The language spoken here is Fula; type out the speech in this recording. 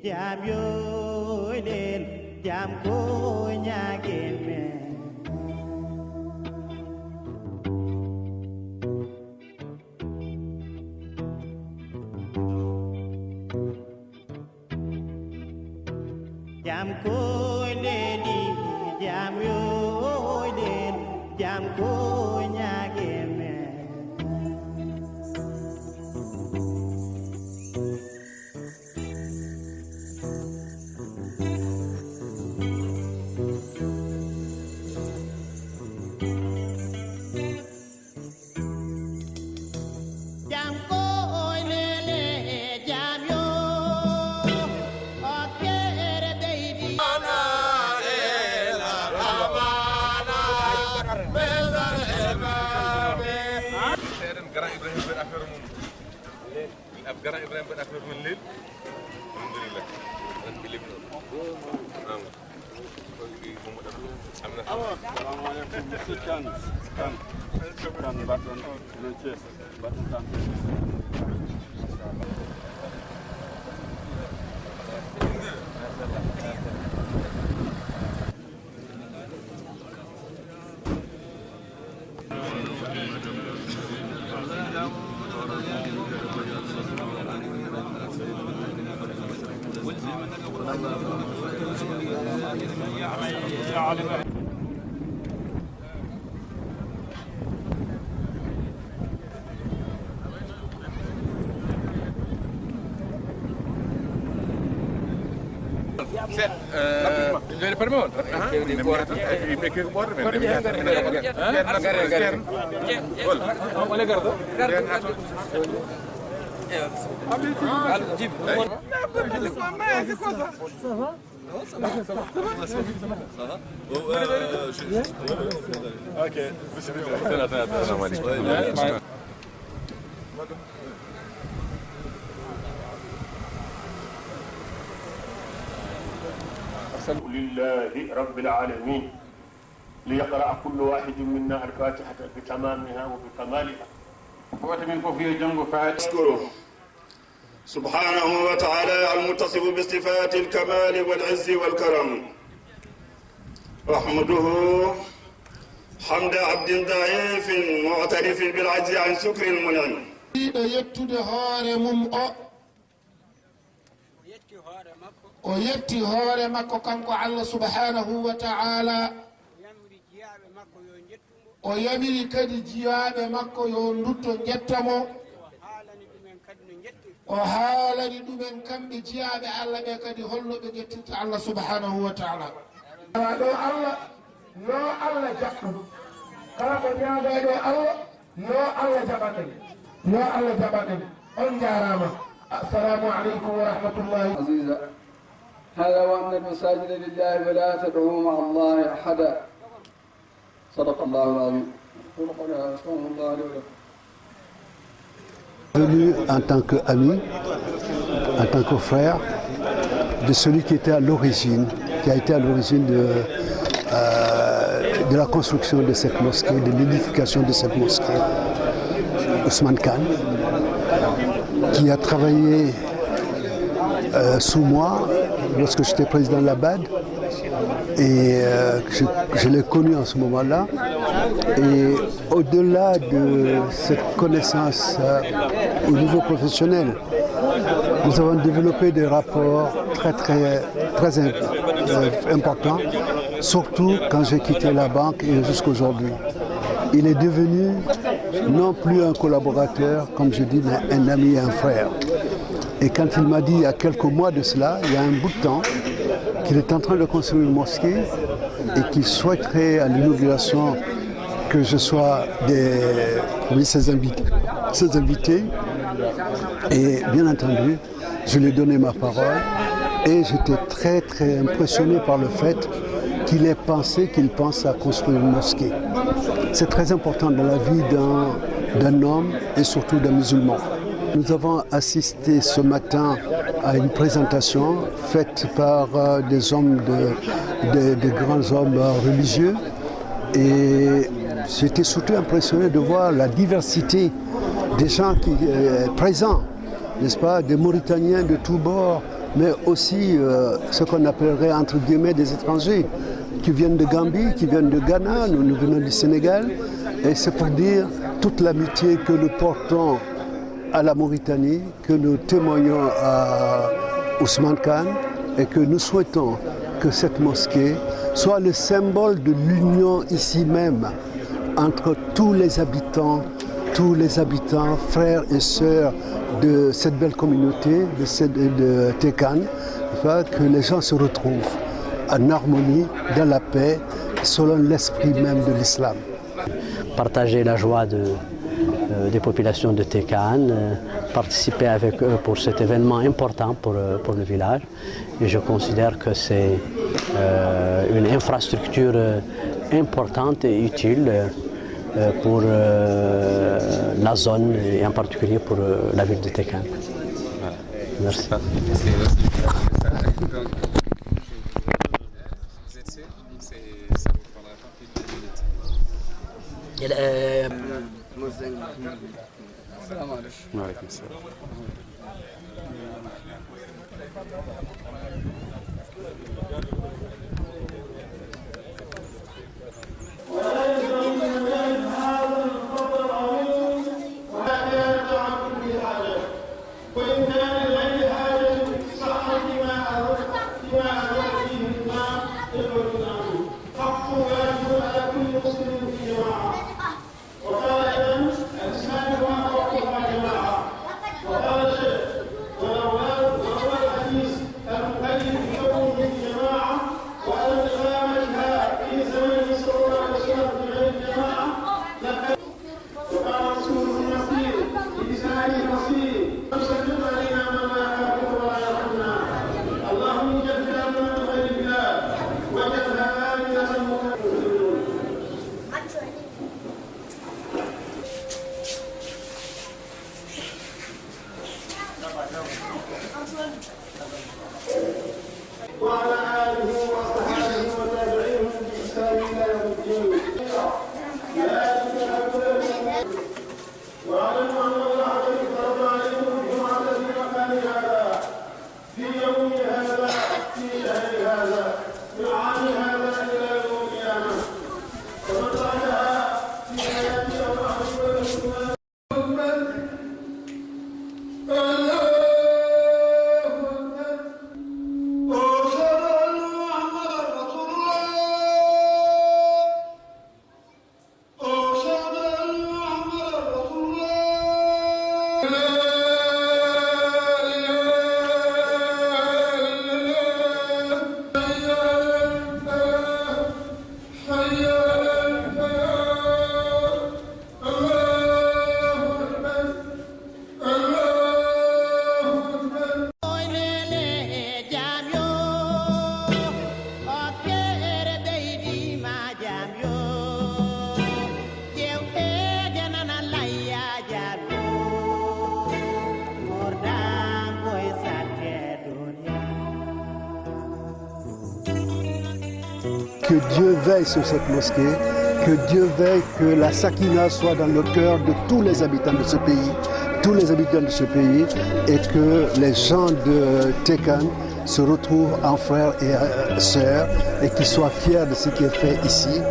jam yo len jam ko nyagen me jam ko leni jam yo len jam ko nyagen me Gara Ibrahim pada akhir menit. Alhamdulillah. Dari permon. Ini ke bor men. Oleh gardo. Ok, لله رب العالمين ليقرأ كل واحد منا الفاتحة بتمامها وبكمالها. أشكره سبحانه وتعالى المتصف بصفات الكمال والعز والكرم، أحمده حمد عبد ضعيف معترف بالعجز عن شكر المنعم. o yetti hoore makko kanko Allah subhanahu wa ta'ala o yamiri kadi jiyaaɓe makko yo ndutto jettamo o haalani ɗumen kamɓe jiyaaɓe Allah ɓe kadi holnoɓe jettirta Allah subhanahu wa ta'ala ɗo Allah yo Allah jaɓɗum kala ko ñaagoɗo Allah yo Allah jaɓaɗen yo Allah jaɓaɗen on jarama. السلام عليكم ورحمة الله. عزيزة هذا وأن المساجد لله ولا تدعوا مع الله أحدا. صدق الله العظيم. Venu en tant qu'ami, en tant que frère de celui qui était à l'origine, qui a été à l'origine de la construction de cette mosquée, de l'édification de cette mosquée, Ousmane Khan, qui a travaillé sous moi lorsque j'étais président de la BAD et je l'ai connu en ce moment-là. Et au-delà de cette connaissance au niveau professionnel, nous avons développé des rapports très importants, surtout quand j'ai quitté la banque et jusqu'aujourd'hui. Il est devenu non plus un collaborateur, comme je dis, mais un ami et un frère. Et quand il m'a dit il y a quelques mois de cela, il y a un bout de temps, qu'il est en train de construire une mosquée et qu'il souhaiterait à l'inauguration que je sois ses invités. Et bien entendu, je lui ai donné ma parole et j'étais très impressionné par le fait qu'il ait pensé, qu'il pense à construire une mosquée. C'est très important dans la vie d'un homme et surtout d'un musulman. Nous avons assisté ce matin à une présentation faite par des hommes, des grands hommes religieux, et j'étais surtout impressionné de voir la diversité des gens qui présents, n'est-ce pas, des Mauritaniens de tous bords, mais aussi ce qu'on appellerait entre guillemets des étrangers qui viennent de Gambie, qui viennent de Ghana, nous venons du Sénégal, et c'est pour dire toute l'amitié que nous portons à la Mauritanie, que nous témoignons à Ousmane Khan et que nous souhaitons que cette mosquée soit le symbole de l'union ici même entre tous les habitants, frères et sœurs de cette belle communauté de Tékane, que les gens se retrouvent en harmonie, dans la paix, selon l'esprit même de l'islam. Partager la joie des populations de Tékane, participer avec eux pour cet événement important pour le village. Et je considère que c'est une infrastructure importante et utile pour la zone et en particulier pour la ville de Tékane. Merci. السلام عليكم. وعليكم السلام. وعلى آله وصحبه وتابعيهم بإحسان إلى يوم الدين. واعلموا أن الله قد فرض عليكم الجمعة في مكان هذا في يوم هذا في شهر هذا في عام هذا إلى يوم القيامة. ومن تركها في حياته أو أحبه Que Dieu veille sur cette mosquée, que Dieu veille que la sakina soit dans le cœur de tous les habitants de ce pays, et que les gens de Tékane se retrouvent en frères et sœurs et qu'ils soient fiers de ce qui est fait ici.